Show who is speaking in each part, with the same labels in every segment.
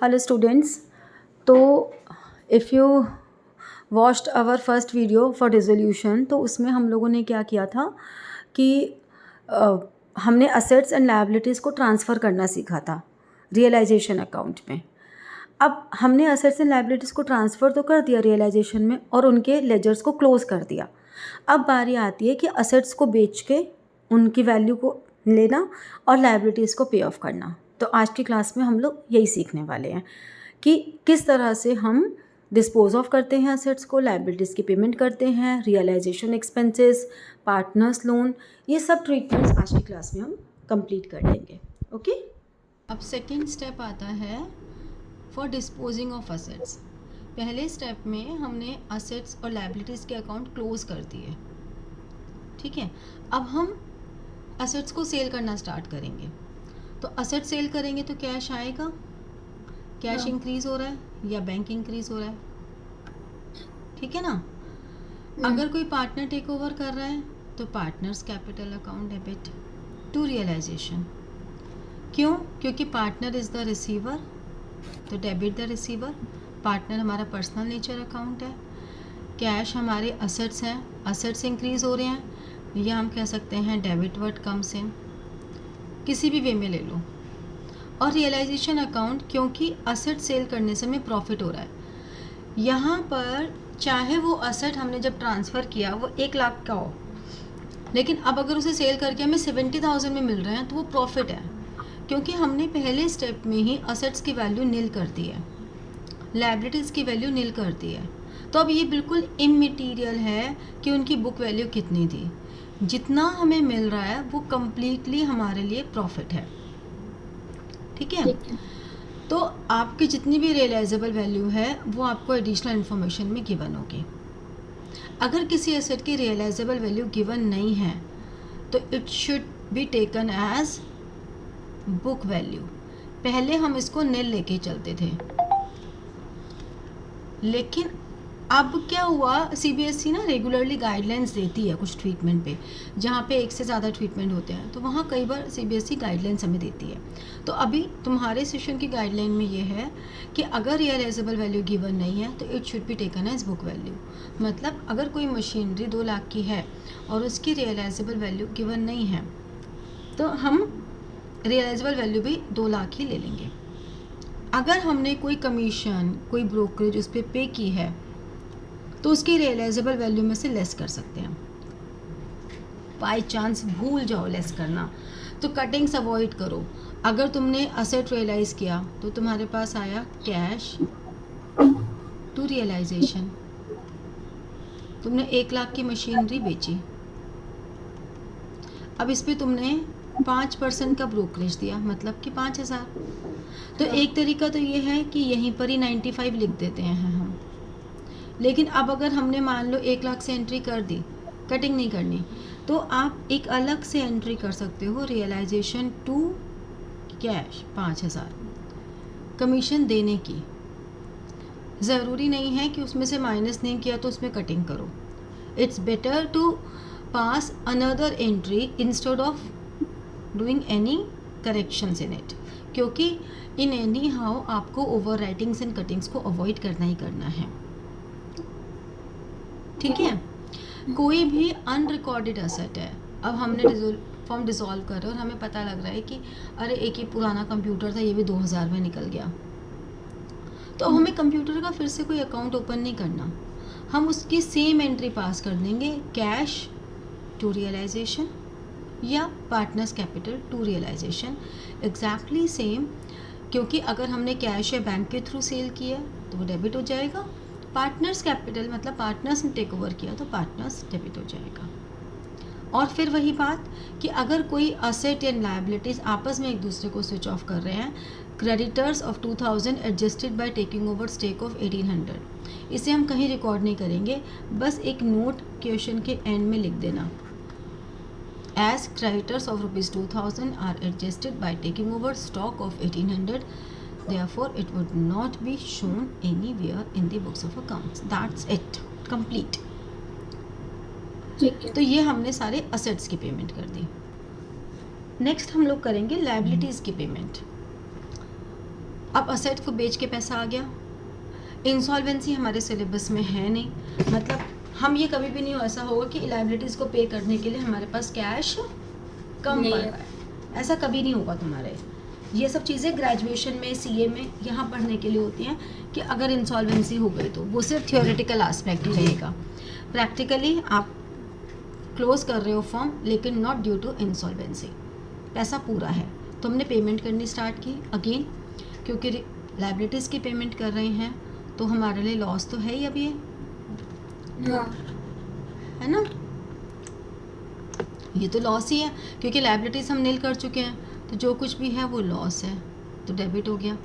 Speaker 1: Hello students. तो if you watched our first video for resolution, तो उसमें हम लोगों ने क्या किया था कि हमने असेट्स एंड लायबिलिटीज़ को ट्रांसफ़र करना सीखा था रियलाइजेशन अकाउंट में। अब हमने असेट्स एंड लायबिलिटीज़ को ट्रांसफ़र तो कर दिया रियलाइजेशन में और उनके लेजर्स को क्लोज़ कर दिया। अब बारी आती है कि असेट्स को बेच के उनकी वैल्यू को लेना और लायबिलिटीज़ को पे ऑफ करना। तो आज की क्लास में हम लोग यही सीखने वाले हैं कि किस तरह से हम डिस्पोज ऑफ करते हैं असेट्स को, लायबिलिटीज़ की पेमेंट करते हैं, रियलाइजेशन एक्सपेंसेस, पार्टनर्स लोन, ये सब ट्रीटमेंट्स आज की क्लास में हम कंप्लीट कर लेंगे। ओके।
Speaker 2: अब सेकेंड स्टेप आता है फॉर डिस्पोजिंग ऑफ असेट्स। पहले स्टेप में हमने असेट्स और लायबिलिटीज़ के अकाउंट क्लोज कर दिए, ठीक है। अब हम असेट्स को सेल करना स्टार्ट करेंगे। तो असेट सेल करेंगे तो कैश आएगा, कैश इंक्रीज हो रहा है या बैंक इंक्रीज हो रहा है, ठीक है ना। अगर कोई पार्टनर टेक ओवर कर रहा है तो partners capital account debit to realization. क्यों? क्योंकि पार्टनर इज़ द रिसीवर, तो डेबिट द रिसीवर। पार्टनर हमारा पर्सनल नेचर अकाउंट है। कैश हमारे असेट्स हैं, असेट्स इंक्रीज हो रहे हैं, या हम कह सकते हैं डेबिट वर्ड कम्स इन, किसी भी वे में ले लो। और रियलाइजेशन अकाउंट, क्योंकि असेट सेल करने से हमें प्रॉफिट हो रहा है। यहाँ पर चाहे वो असेट हमने जब ट्रांसफ़र किया वो 1 लाख का हो, लेकिन अब अगर उसे सेल करके हमें 70,000 में मिल रहे हैं तो वो प्रॉफिट है, क्योंकि हमने पहले स्टेप में ही असेट्स की वैल्यू नील कर दी है, लायबिलिटीज़ की वैल्यू नील कर दी है। तो अब ये बिल्कुल इममटीरियल है कि उनकी बुक वैल्यू कितनी थी। जितना हमें मिल रहा है वो कम्प्लीटली हमारे लिए प्रॉफिट है, ठीक है। तो आपकी जितनी भी रियलाइजेबल वैल्यू है वो आपको एडिशनल इन्फॉर्मेशन में गिवन होगी। अगर किसी एसेट की रियलाइजेबल वैल्यू गिवन नहीं है तो it should be taken as book value. पहले हम इसको नील लेके चलते थे, लेकिन अब क्या हुआ, सीबीएसई ना रेगुलरली गाइडलाइंस देती है कुछ ट्रीटमेंट पे, जहाँ पे एक से ज़्यादा ट्रीटमेंट होते हैं, तो वहाँ कई बार सीबीएसई गाइडलाइंस हमें देती है। तो अभी तुम्हारे सेशन की गाइडलाइन में ये है कि अगर रियलाइजेबल वैल्यू गिवन नहीं है तो it should be taken as book value. मतलब अगर कोई मशीनरी 2 लाख की है और उसकी रियलाइजेबल वैल्यू गिवन नहीं है तो हम रियलाइजेबल वैल्यू भी 2 लाख ही ले लेंगे। अगर हमने कोई कमीशन, कोई ब्रोकरेज उस पर पे की है तो उसकी रियलाइजेबल वैल्यू में से लेस कर सकते हैं। बाई चांस भूल जाओ लेस करना तो कटिंग्स अवॉइड करो। अगर तुमने असेट रियलाइज़ किया तो तुम्हारे पास आया कैश टू रियलाइजेशन, तुमने 1 लाख की मशीनरी बेची। अब इस पर तुमने 5% का ब्रोकरेज दिया, मतलब कि 5,000। तो एक तरीका तो ये है कि यहीं पर ही 95 लिख देते हैं हम। लेकिन अब अगर हमने मान लो 1 लाख से एंट्री कर दी, कटिंग नहीं करनी, तो आप एक अलग से एंट्री कर सकते हो, रियलाइजेशन टू कैश 5,000 कमीशन देने की। ज़रूरी नहीं है कि उसमें से माइनस नहीं किया तो उसमें कटिंग करो। It's better to pass another entry instead of doing any corrections in it, क्योंकि इन एनी हाउ आपको ओवर राइटिंग्स एंड कटिंग्स को अवॉइड करना ही करना है, ठीक है। कोई भी अनरिकॉर्डेड असेट है, अब हमने फॉर्म डिसॉल्व कर रहे हैं और हमें पता लग रहा है कि अरे एक ही पुराना कंप्यूटर था, ये भी 2000 में निकल गया, तो अब हमें कंप्यूटर का फिर से कोई अकाउंट ओपन नहीं करना, हम उसकी सेम एंट्री पास कर देंगे, कैश टू रियलाइजेशन या partners capital to realization, exactly same. क्योंकि अगर हमने कैश या बैंक के थ्रू सेल किया तो वो डेबिट हो जाएगा, पार्टनर्स कैपिटल मतलब पार्टनर्स ने टेक ओवर किया तो पार्टनर्स डेबिट हो जाएगा। और फिर वही बात कि अगर कोई असेट एंड लायबिलिटीज़ आपस में एक दूसरे को स्विच ऑफ कर रहे हैं, creditors of 2000 adjusted by taking over stake of 1800, इसे हम कहीं रिकॉर्ड नहीं करेंगे, बस एक नोट क्वेश्चन के एंड में लिख देना, as creditors of ₹2000 are adjusted by taking over stock of 1800, therefore it would not be shown anywhere in the books of accounts. That's it, complete. तो ये हमने सारे असेट्स की पेमेंट कर दी। नेक्स्ट हम लोग करेंगे लायबिलिटीज़ की पेमेंट। अब असेट को बेच के पैसा आ गया। इंसॉल्वेंसी हमारे सिलेबस में है नहीं, मतलब हम ये कभी भी नहीं ऐसा होगा कि लायबिलिटीज़ को पे करने के लिए हमारे पास कैश कम पड़ रहा है, ऐसा कभी नहीं होगा तुम्हारे। ये सब चीज़ें ग्रेजुएशन में, सीए में यहाँ पढ़ने के लिए होती हैं कि अगर इंसॉल्वेंसी हो गई तो वो सिर्फ थियोरेटिकल एस्पेक्ट ही रहेगा। प्रैक्टिकली आप क्लोज कर रहे हो फॉर्म, लेकिन नॉट ड्यू टू इंसॉल्वेंसी, पैसा पूरा है तो हमने पेमेंट करनी स्टार्ट की। अगेन क्योंकि लायबिलिटीज़ की पेमेंट कर रहे हैं तो हमारे लिए लॉस तो है ही अब ये, है ना, ये तो लॉस ही है क्योंकि लायबिलिटीज़ हम नील कर चुके हैं, तो जो कुछ भी है वो लॉस है, तो डेबिट हो गया।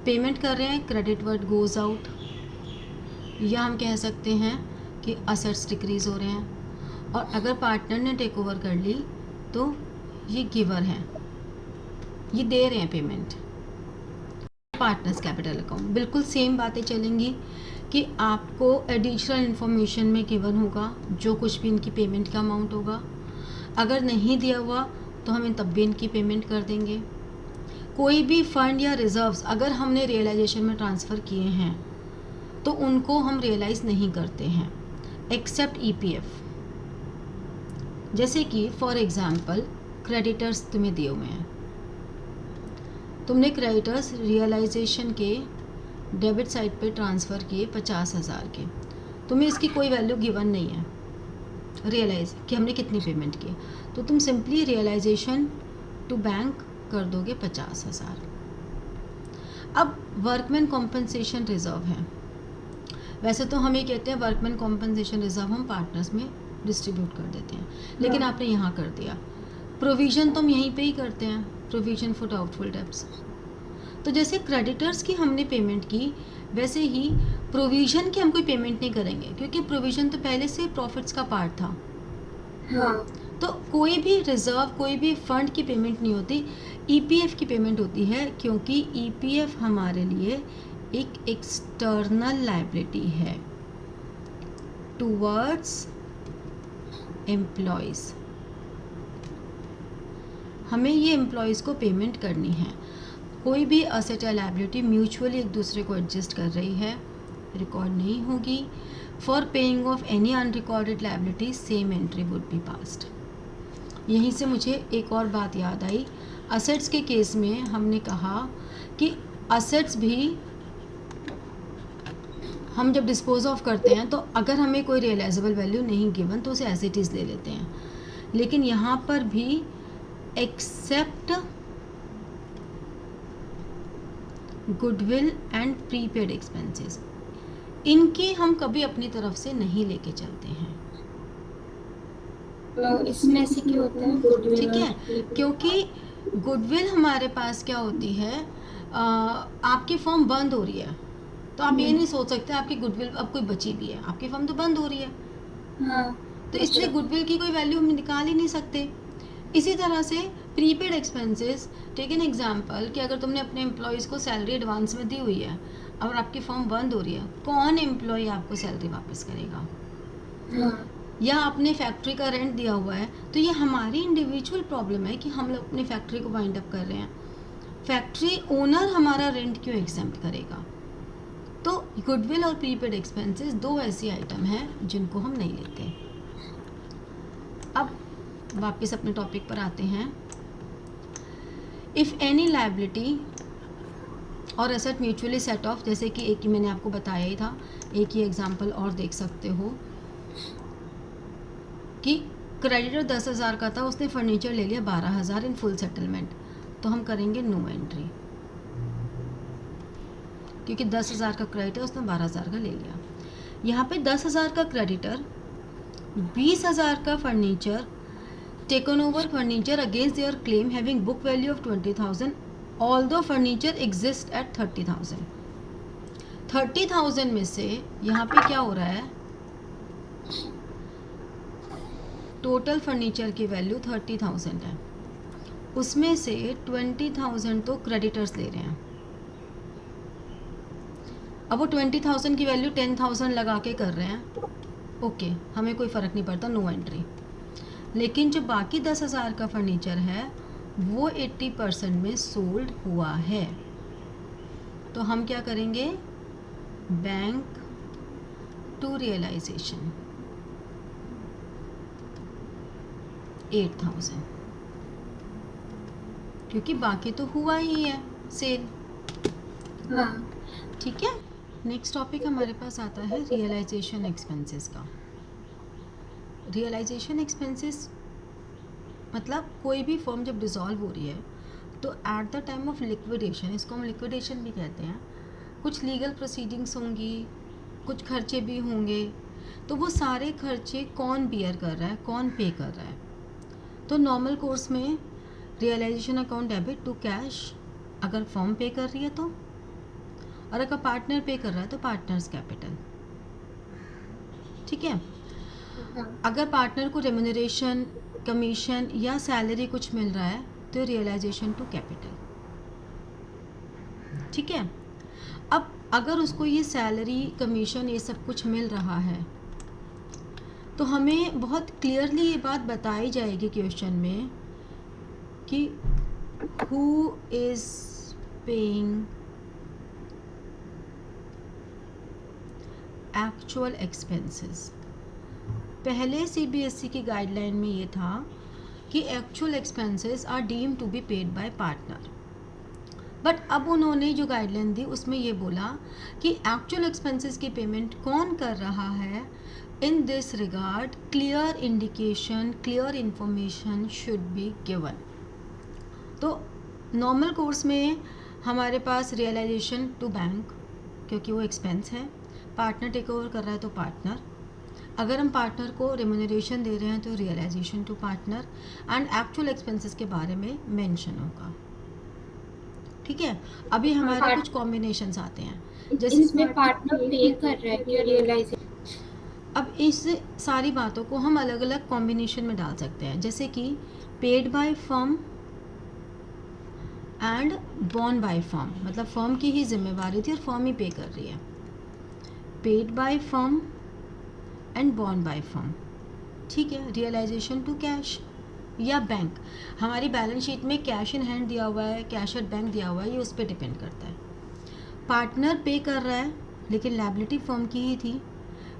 Speaker 2: पेमेंट कर रहे हैं, क्रेडिट वर्ड गोज़ आउट, या हम कह सकते हैं कि असेट्स डिक्रीज़ हो रहे हैं। और अगर पार्टनर ने टेक ओवर कर ली तो ये गिवर हैं, ये दे रहे हैं पेमेंट। पार्टनर्स कैपिटल अकाउंट बिल्कुल सेम बातें चलेंगी कि आपको एडिशनल इन्फॉर्मेशन में गिवन होगा जो कुछ भी इनकी पेमेंट का अमाउंट होगा। अगर नहीं दिया हुआ तो हम तब भी इनकी पेमेंट कर देंगे। कोई भी फंड या रिजर्व्स अगर हमने रियलाइजेशन में ट्रांसफ़र किए हैं तो उनको हम रियलाइज़ नहीं करते हैं एक्सेप्ट ईपीएफ। जैसे कि फॉर एग्जांपल क्रेडिटर्स तुम्हें दिए हुए हैं, तुमने क्रेडिटर्स रियलाइजेशन के डेबिट साइड पे ट्रांसफ़र किए 50,000 के, तुम्हें इसकी कोई वैल्यू गिवन नहीं है रियलाइज़ कि हमने कितनी पेमेंट की, तो तुम सिंपली रियलाइजेशन टू बैंक कर दोगे 50,000। अब वर्कमैन कॉम्पनसेशन रिजर्व है, वैसे तो हम ये कहते हैं वर्कमैन कॉम्पनसेशन रिजर्व हम पार्टनर्स में डिस्ट्रीब्यूट कर देते हैं, लेकिन आपने यहाँ कर दिया। प्रोविज़न तो हम यहीं पे ही करते हैं, प्रोविज़न फॉर डाउटफुल डेब्ट्स। तो जैसे क्रेडिटर्स की हमने पेमेंट की, वैसे ही प्रोविज़न की हम कोई पेमेंट नहीं करेंगे क्योंकि प्रोविज़न तो पहले से प्रॉफिट्स का पार्ट था। तो कोई भी रिजर्व, कोई भी फंड की पेमेंट नहीं होती, ईपीएफ की पेमेंट होती है, क्योंकि ईपीएफ हमारे लिए एक एक्सटर्नल लायबिलिटी है टूवर्ड्स एम्प्लॉयज़। हमें ये एम्प्लॉयज़ को पेमेंट करनी है। कोई भी असेट या लायबिलिटी म्यूचुअली एक दूसरे को एडजस्ट कर रही है, रिकॉर्ड नहीं होगी। For paying off any unrecorded liability same entry would be passed. यहीं से मुझे एक और बात याद आई, असेट्स के केस में हमने कहा कि असेट्स भी हम जब डिस्पोज ऑफ करते हैं तो अगर हमें कोई रियलाइजेबल वैल्यू नहीं गिवन तो उसे एज इट इज़ ले लेते हैं, लेकिन यहाँ पर भी except goodwill and prepaid expenses, इनकी हम कभी अपनी तरफ से नहीं लेके चलते हैं।
Speaker 3: इसमें ऐसे क्यों होता है गुडविल?
Speaker 2: ठीक है, क्योंकि गुडविल हमारे पास क्या होती है, आपकी फर्म बंद हो रही है तो आप ये नहीं सोच सकते आपकी गुडविल अब कोई बची भी है, आपकी फर्म तो बंद हो रही है। तो इसलिए गुडविल की कोई वैल्यू हम निकाल ही नहीं सकते। इसी तरह से prepaid expenses, take an example कि अगर तुमने अपने एम्प्लॉयज़ को सैलरी एडवांस में दी हुई है और आपकी फर्म बंद हो रही है, कौन एम्प्लॉय आपको सैलरी वापस करेगा? या आपने फैक्ट्री का रेंट दिया हुआ है, तो ये हमारी इंडिविजुअल प्रॉब्लम है कि हम लोग अपनी फैक्ट्री को वाइंड अप कर रहे हैं, फैक्ट्री ओनर हमारा रेंट क्यों एग्जेम्प्ट करेगा? तो गुडविल और प्रीपेड एक्सपेंसेस दो ऐसी आइटम हैं जिनको हम नहीं लेते। अब वापस अपने टॉपिक पर आते हैं। इफ़ एनी लायबिलिटी और एसेट म्यूचुअली सेट ऑफ, जैसे कि एक ही मैंने आपको बताया ही था, एक ही एग्जांपल और देख सकते हो कि क्रेडिटर 10,000 का था, उसने फर्नीचर ले लिया 12,000 इन फुल सेटलमेंट, तो हम करेंगे नो एंट्री क्योंकि 10,000 का क्रेडिटर उसने 12,000 का ले लिया। यहाँ पे 10,000 का क्रेडिटर 20,000 का furniture taken over furniture against their claim having book value of 20,000 although furniture exist at 30,000। 30,000 में से यहाँ पे क्या हो रहा है, टोटल फर्नीचर की वैल्यू 30,000 है, उसमें से 20,000 तो क्रेडिटर्स ले रहे हैं। अब वो 20,000 की वैल्यू 10,000 लगा के कर रहे हैं, ओके, हमें कोई फ़र्क नहीं पड़ता, नो एंट्री। लेकिन जो बाकी 10,000 का फर्नीचर है वो 80% में सोल्ड हुआ है, तो हम क्या करेंगे, बैंक टू रियलाइजेशन 8,000, क्योंकि बाकी तो हुआ ही है सेल।
Speaker 3: हाँ
Speaker 2: ठीक है, नेक्स्ट टॉपिक हमारे पास आता है रियलाइजेशन एक्सपेंसेस का। रियलाइजेशन एक्सपेंसेस मतलब कोई भी फर्म जब डिसॉल्व हो रही है तो at the time of liquidation, इसको हम लिक्विडेशन भी कहते हैं, कुछ लीगल प्रोसीडिंग्स होंगी, कुछ खर्चे भी होंगे, तो वो सारे खर्चे कौन बियर कर रहा है, कौन पे कर रहा है। तो नॉर्मल कोर्स में realization account debit to cash अगर फर्म पे कर रही है तो, और अगर पार्टनर पे कर रहा है तो पार्टनर्स कैपिटल। ठीक है,
Speaker 3: हाँ
Speaker 2: अगर पार्टनर को रेम्यूनरेशन, कमीशन या सैलरी कुछ मिल रहा है तो रियलाइजेशन टू कैपिटल। ठीक है, अब अगर उसको ये सैलरी, कमीशन, ये सब कुछ मिल रहा है तो हमें बहुत क्लियरली ये बात बताई जाएगी क्वेश्चन में कि who is paying actual expenses. पहले सीबीएसई की गाइडलाइन में ये था कि actual expenses are deem to be paid by partner, but अब उन्होंने जो गाइडलाइन दी उसमें ये बोला कि एक्चुअल एक्सपेंसेस की पेमेंट कौन कर रहा है, in this regard clear indication, clear information should be given. तो नॉर्मल कोर्स में हमारे पास रियलाइजेशन टू बैंक, क्योंकि वो एक्सपेंस है, पार्टनर टेक ओवर कर रहा है तो पार्टनर, अगर हम पार्टनर को रेम्यूनरेशन दे रहे हैं तो realization to partner, and actual expenses के बारे में मेंशन होगा। ठीक है, अभी हमारे कुछ कॉम्बिनेशंस आते हैं, जैसे
Speaker 3: इसमें पार्टनर पे कर रहा है क्या रियलाइजेशन?
Speaker 2: अब इस सारी बातों को हम अलग अलग कॉम्बिनेशन में डाल सकते हैं, जैसे कि paid by firm and born by firm, मतलब फर्म की ही जिम्मेवारी थी और फर्म ही पे कर रही है। Paid by firm and born by firm. ठीक है, रियलाइजेशन टू कैश या बैंक, हमारी बैलेंस शीट में कैश इन हैंड दिया हुआ है, कैश एट बैंक दिया हुआ है, ये उस पर डिपेंड करता है। पार्टनर पे कर रहा है लेकिन लायबिलिटी फर्म की ही थी,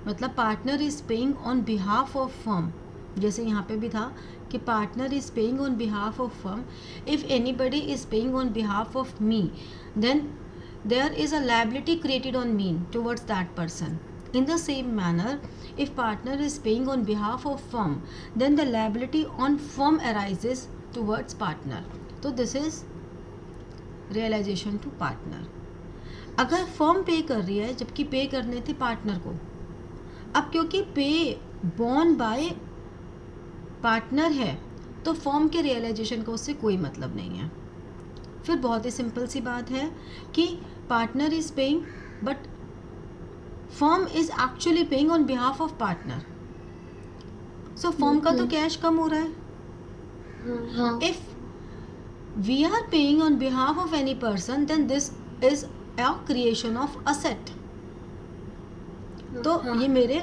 Speaker 2: मतलब partner is paying on behalf of firm, जैसे यहाँ पे भी था कि partner is paying on behalf of firm, if anybody is paying on behalf of me then there is a liability created on me towards that person. In the same manner, if partner is paying on behalf of firm, then the liability on firm arises towards partner. So this is realization to partner. अगर firm pay कर रही है जबकि पे करने थे partner को, अब क्योंकि पे बॉर्न बाय पार्टनर है तो फर्म के रियलाइजेशन का उससे कोई मतलब नहीं है। फिर बहुत ही सिंपल सी बात है कि partner is paying but firm is actually paying on behalf of partner, so firm का तो कैश कम हो रहा है।
Speaker 3: हाँ
Speaker 2: if we are paying on behalf of any person then this is a creation of asset, तो ये मेरे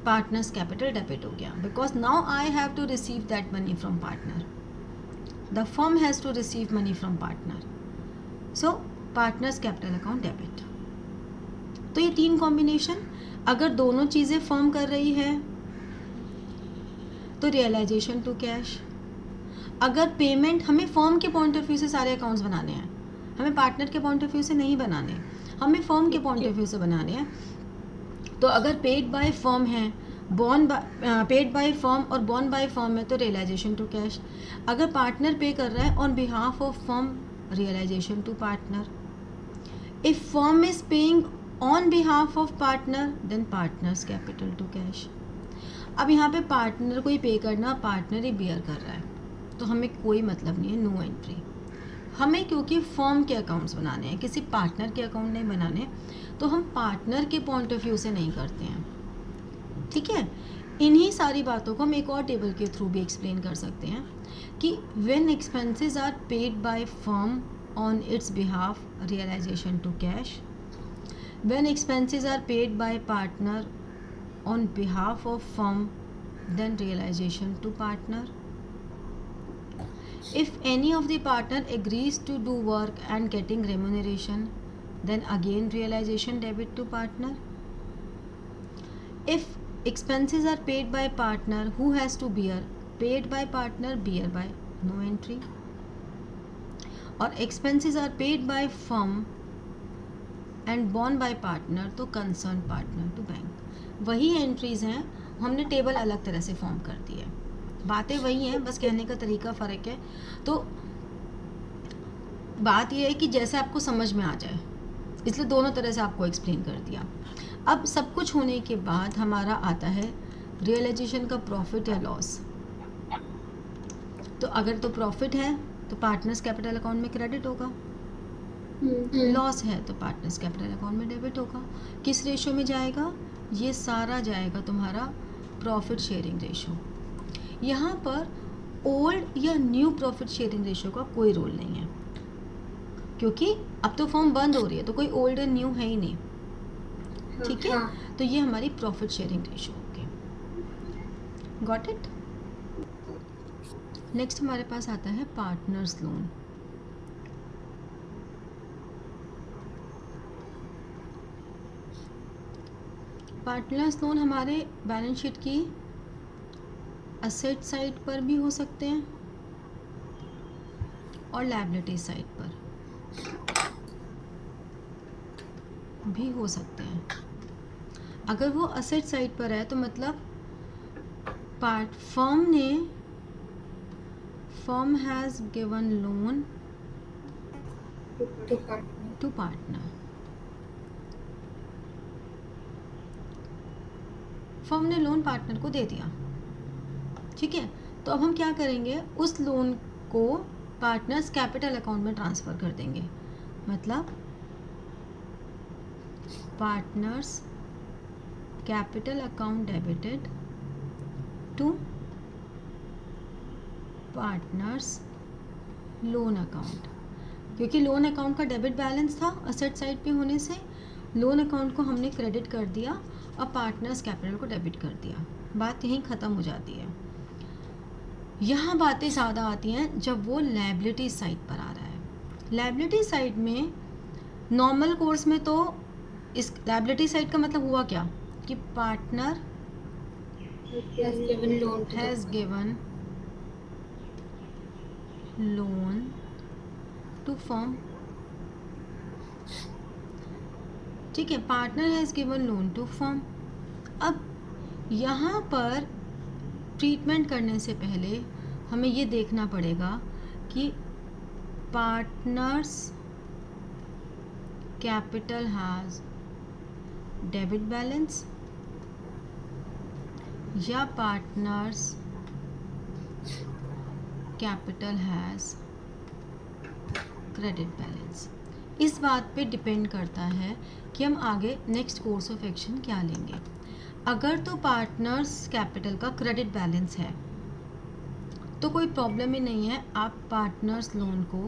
Speaker 2: पार्टनर्स कैपिटल डेबिट हो गया, because now I have to receive that money from partner, the firm has to receive money from partner, so partners capital account debit. तो ये तीन combination, अगर दोनों चीज़ें फर्म कर रही है तो रियलाइजेशन टू कैश। अगर पेमेंट, हमें फर्म के पॉइंट ऑफ व्यू से सारे अकाउंट्स बनाने हैं, हमें पार्टनर के पॉइंट ऑफ व्यू से नहीं बनाने, हमें फर्म के पॉइंट ऑफ व्यू से बनाने हैं। तो अगर पेड बाय फर्म है, पेड बाय फर्म और बॉर्न बाय फर्म है तो रियलाइजेशन टू कैश। अगर पार्टनर पे कर रहा है on behalf of firm, realization to partner. If firm is paying on behalf of partner then partners capital to cash. अब यहाँ पे पार्टनर को ही पे करना, पार्टनर ही बियर कर रहा है, तो हमें कोई मतलब नहीं है, नो एंट्री। हमें क्योंकि फर्म के अकाउंट्स बनाने हैं, किसी पार्टनर के अकाउंट नहीं बनाने, तो हम पार्टनर के पॉइंट ऑफ व्यू से नहीं करते हैं। ठीक है, इन्हीं सारी बातों को हम एक और टेबल के थ्रू भी एक्सप्लेन कर सकते हैं कि when expenses are paid by firm on its behalf, realization to cash. When expenses are paid by partner on behalf of firm, then realization to partner. If any of the partner agrees to do work and getting remuneration, then again realization debit to partner. If expenses are paid by partner, who has to bear? Paid by partner, bear by, no entry. और expenses are paid by firm and borne by partner, तो concerned partner to bank. वही entries हैं, हमने table अलग तरह से form कर दी है, बातें वही हैं, बस कहने का तरीका फ़र्क है. तो बात यह है कि जैसे आपको समझ में आ जाए, इसलिए दोनों तरह से आपको एक्सप्लेन कर दिया. अब सब कुछ होने के बाद हमारा आता है रियलाइजेशन का प्रॉफिट या लॉस. तो अगर तो प्रॉफिट है तो पार्टनर्स कैपिटल अकाउंट में क्रेडिट होगा, लॉस है तो पार्टनर्स कैपिटल अकाउंट में डेबिट होगा. किस रेशो में जाएगा? ये सारा जाएगा तुम्हारा प्रॉफिट शेयरिंग रेशो. यहाँ पर ओल्ड या न्यू प्रॉफिट शेयरिंग रेशो का कोई रोल नहीं है, क्योंकि अब तो फॉर्म बंद हो रही है, तो कोई ओल्ड एंड न्यू है ही नहीं. ठीक है, तो ये हमारी प्रॉफिट शेयरिंग रेशो होगी. Got it. नेक्स्ट हमारे पास आता है पार्टनर्स लोन. पार्टनर्स लोन हमारे बैलेंस शीट की असेट साइड पर भी हो सकते हैं और लायबिलिटी साइड पर भी हो सकते हैं. अगर वो असेट साइड पर है तो मतलब firm has given loan to partner. Firm ने लोन पार्टनर को दे दिया. ठीक है, तो अब हम क्या करेंगे, उस लोन को पार्टनर्स कैपिटल अकाउंट में ट्रांसफ़र कर देंगे. मतलब partners capital account debited to partners loan account. क्योंकि लोन अकाउंट का डेबिट बैलेंस था असेट साइड पे होने से, लोन अकाउंट को हमने क्रेडिट कर दिया और पार्टनर्स कैपिटल को डेबिट कर दिया. बात यहीं ख़त्म हो जाती है. यहाँ बातें ज़्यादा आती हैं जब वो लायबिलिटी साइड पर आ रहा है. लायबिलिटी साइड में नॉर्मल कोर्स में तो इस लायबिलिटी साइड का मतलब हुआ क्या कि partner has given loan to firm. ठीक है, partner has given loan to firm. अब यहाँ पर ट्रीटमेंट करने से पहले हमें ये देखना पड़ेगा कि partners capital has debit balance या partners capital has credit balance. इस बात पे डिपेंड करता है कि हम आगे नेक्स्ट कोर्स ऑफ एक्शन क्या लेंगे. अगर तो पार्टनर्स कैपिटल का क्रेडिट बैलेंस है तो कोई प्रॉब्लम ही नहीं है, आप पार्टनर्स लोन को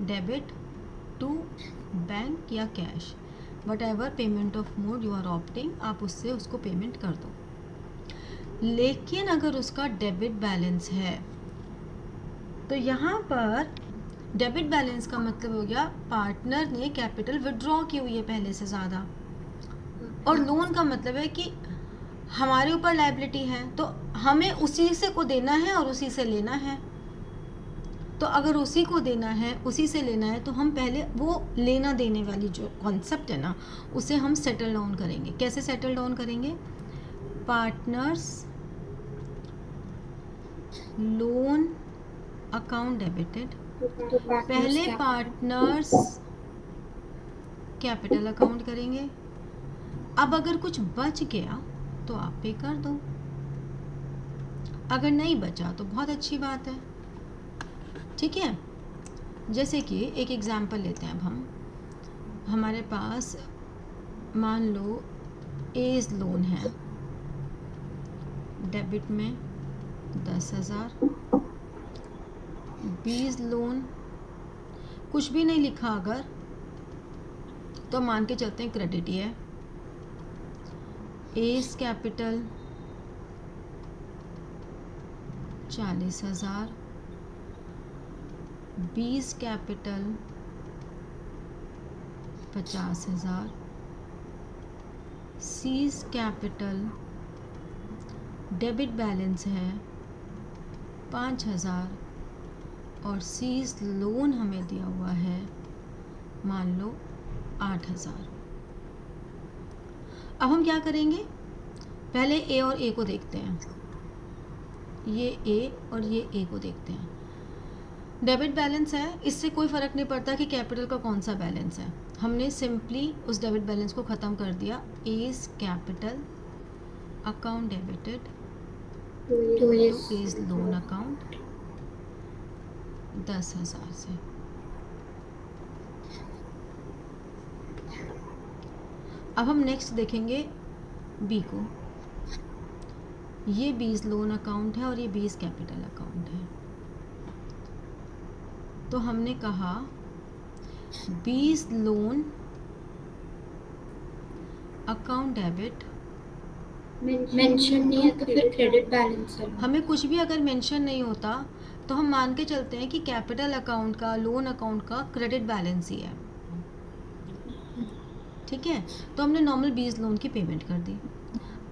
Speaker 2: डेबिट टू बैंक या cash, whatever payment of mode you are opting, आप उससे उसको पेमेंट कर दो. लेकिन अगर उसका डेबिट बैलेंस है तो यहाँ पर डेबिट बैलेंस का मतलब हो गया पार्टनर ने कैपिटल विड्रॉ की हुई है पहले से ज़्यादा, और लोन का मतलब है कि हमारे ऊपर लायबिलिटी है तो हमें उसी से को देना है और उसी से लेना है. तो अगर उसी को देना है, उसी से लेना है, तो हम पहले वो लेना देने वाली जो कॉन्सेप्ट है ना, उसे हम सेटल डाउन करेंगे. कैसे सेटल डाउन करेंगे? पार्टनर्स लोन अकाउंट डेबिटेड, पहले पार्टनर्स कैपिटल अकाउंट करेंगे. अब अगर कुछ बच गया तो आप पे कर दो, अगर नहीं बचा तो बहुत अच्छी बात है. ठीक है, जैसे कि एक एग्जांपल लेते हैं. अब हमारे पास मान लो एज लोन है, डेबिट में 10,000, 20 लोन, कुछ भी नहीं लिखा अगर, तो मान के चलते हैं क्रेडिट ही है. As capital 40,000, B's capital 50,000, C's capital debit balance है 5,000 और सीज लोन हमें दिया हुआ है मान लो 8,000। अब हम क्या करेंगे, पहले ए और ए को देखते हैं, ये ए और ये ए को देखते हैं। डेबिट बैलेंस है, इससे कोई फ़र्क नहीं पड़ता कि कैपिटल का कौन सा बैलेंस है, हमने सिंपली उस डेबिट बैलेंस को ख़त्म कर दिया। एज कैपिटल अकाउंट डेबिटेड
Speaker 3: तो
Speaker 2: एज लोन अकाउंट 10,000 से। अब हम नेक्स्ट देखेंगे बी को, ये बीज लोन अकाउंट है और ये बीज कैपिटल अकाउंट है। तो हमने कहा बीज लोन अकाउंट डेबिट,
Speaker 3: मेंशन नहीं है तो फिर क्रेडिट बैलेंस है।
Speaker 2: हमें कुछ भी अगर मेंशन नहीं होता तो हम मान के चलते हैं कि कैपिटल अकाउंट का, लोन अकाउंट का क्रेडिट बैलेंस ही है, ठीक है। तो हमने नॉर्मल बीज लोन की पेमेंट कर दी।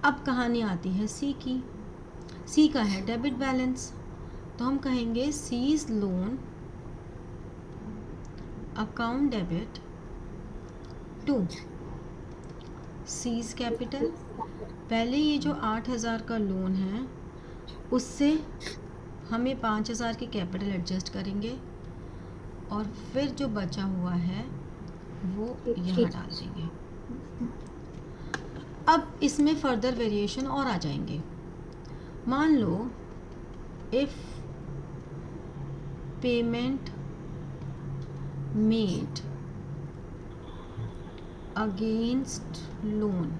Speaker 2: अब कहानी आती है सी की, सी का है डेबिट बैलेंस, तो हम कहेंगे C's loan account debit to C's capital. पहले ये जो 8,000 का लोन है उससे हमें 5,000 की कैपिटल एडजस्ट करेंगे और फिर जो बचा हुआ है वो यहाँ डाल देंगे। अब इसमें फर्दर वेरिएशन और आ जाएंगे। मान लो if payment made against loan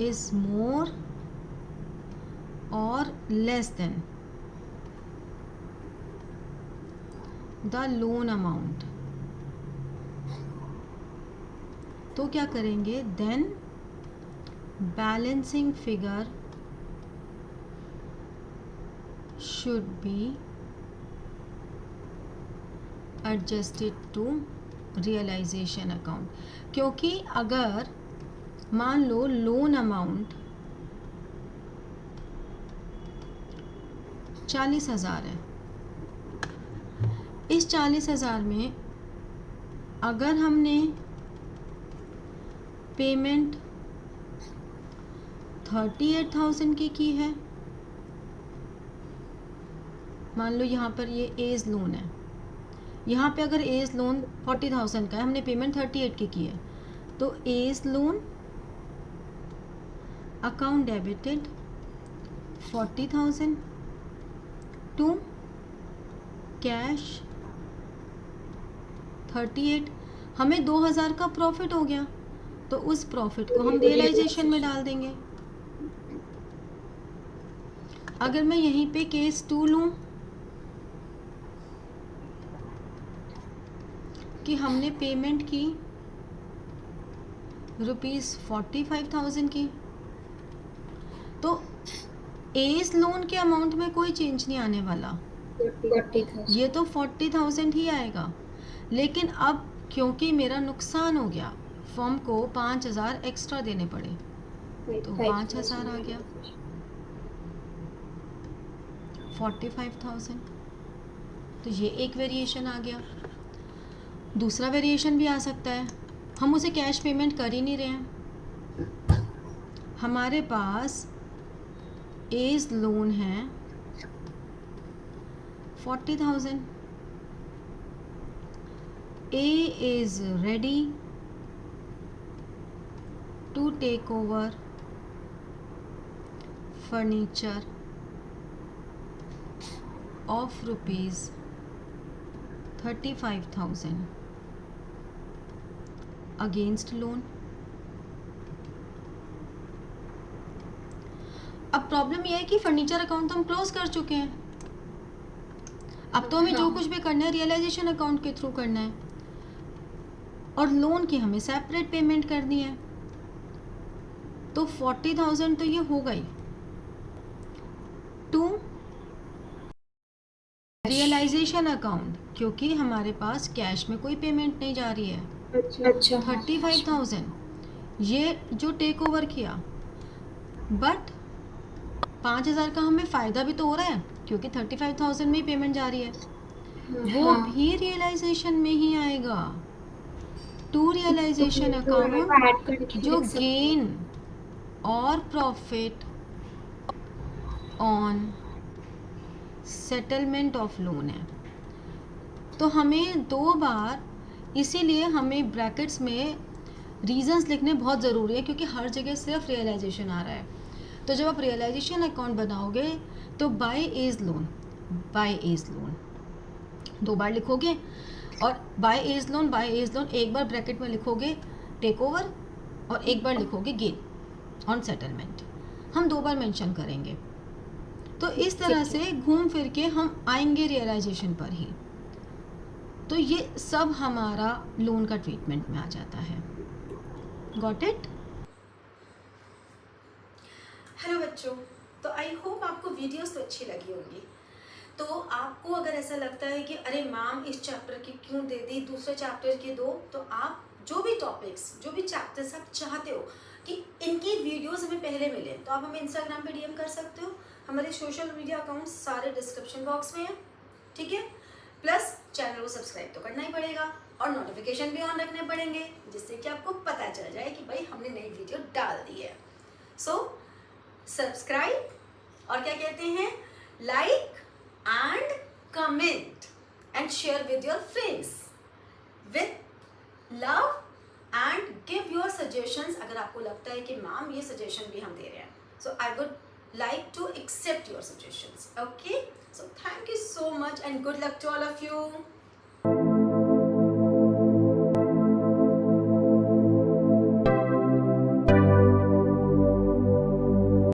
Speaker 2: is more or less than the loan amount, तो क्या करेंगे, then balancing figure should be adjusted to realization account। क्योंकि अगर मान लो लोन अमाउंट 40,000 है, इस 40,000 में अगर हमने पेमेंट 38,000 की है, मान लो यहाँ पर ये एज लोन है, यहाँ पे अगर एज लोन 40,000 का है, हमने पेमेंट 38 की है, तो A's loan account debited 40,000 to cash 38। हमें 2,000 का प्रॉफिट हो गया, तो उस प्रॉफिट को हम रियलाइजेशन में डाल देंगे। अगर मैं यहीं पे केस 2 लूं कि हमने पेमेंट की ₹45,000 की, तो एज लोन के अमाउंट में कोई चेंज नहीं आने वाला,
Speaker 3: 40,000
Speaker 2: ये तो 40,000 ही आएगा। लेकिन अब क्योंकि मेरा नुकसान हो गया, फर्म को 5,000 एक्स्ट्रा देने पड़े, तो 5,000 आ गया 45,000। तो ये एक वेरिएशन आ गया। दूसरा वेरिएशन भी आ सकता है, हम उसे कैश पेमेंट कर ही नहीं रहे हैं, हमारे पास एज लोन है 40,000, A is ready to take over furniture of ₹35,000 against loan. अब प्रॉब्लम यह है कि फर्नीचर अकाउंट तो हम क्लोज कर चुके हैं, अब तो हमें जो कुछ भी करना है रियलाइजेशन अकाउंट के थ्रू करना है, और लोन की हमें सेपरेट पेमेंट करनी है। तो 40,000 तो ये हो गई टू रियलाइजेशन अकाउंट, क्योंकि हमारे पास कैश में कोई पेमेंट नहीं जा रही है।
Speaker 3: अच्छा
Speaker 2: 35,000 ये जो टेक ओवर किया, बट 5,000 का हमें फ़ायदा भी तो हो रहा है क्योंकि 35,000 में ही पेमेंट जा रही है, वो भी रियलाइजेशन में ही आएगा। टू रियलाइजेशन अकाउंट जो गेन और profit on settlement of loan है। तो हमें 2 बार, इसीलिए हमें ब्रैकेट्स में रीजंस लिखने बहुत ज़रूरी है, क्योंकि हर जगह सिर्फ रियलाइजेशन आ रहा है। तो जब आप रियलाइजेशन अकाउंट बनाओगे तो बाय एज लोन 2 बार लिखोगे, और बाय एज लोन एक बार ब्रैकेट में लिखोगे टेक ओवर, और एक बार लिखोगे गेन ऑन सेटलमेंट। हम 2 बार मेंशन करेंगे। तो इस तरह से घूम फिर के हम आएंगे रियलाइजेशन पर ही। तो ये सब हमारा लोन का ट्रीटमेंट में आ जाता है। Got it?
Speaker 1: हेलो बच्चों, तो आई होप आपको वीडियोस तो अच्छी लगी होंगी। तो आपको अगर ऐसा लगता है कि अरे मैम इस चैप्टर की क्यों दे दी, दूसरे चैप्टर की दो, तो आप जो भी टॉपिक्स, जो भी चैप्टर्स आप चाहते हो कि इनकी वीडियोस हमें पहले मिले, तो आप हमें इंस्टाग्राम पे डीएम कर सकते हो। हमारे सोशल मीडिया अकाउंट्स सारे डिस्क्रिप्शन बॉक्स में हैं, ठीक है। प्लस चैनल को सब्सक्राइब तो करना ही पड़ेगा और नोटिफिकेशन भी ऑन रखने पड़ेंगे, जिससे कि आपको पता चल जाए कि भाई हमने नई वीडियो डाल दी है। सो सब्सक्राइब, और क्या कहते हैं, like and comment and share with your friends with love, and give your suggestions अगर आपको लगता है कि मैम ये सजेशन भी हम दे रहे हैं। So I would like to accept your suggestions. Okay, so thank you so much and good luck to all of you.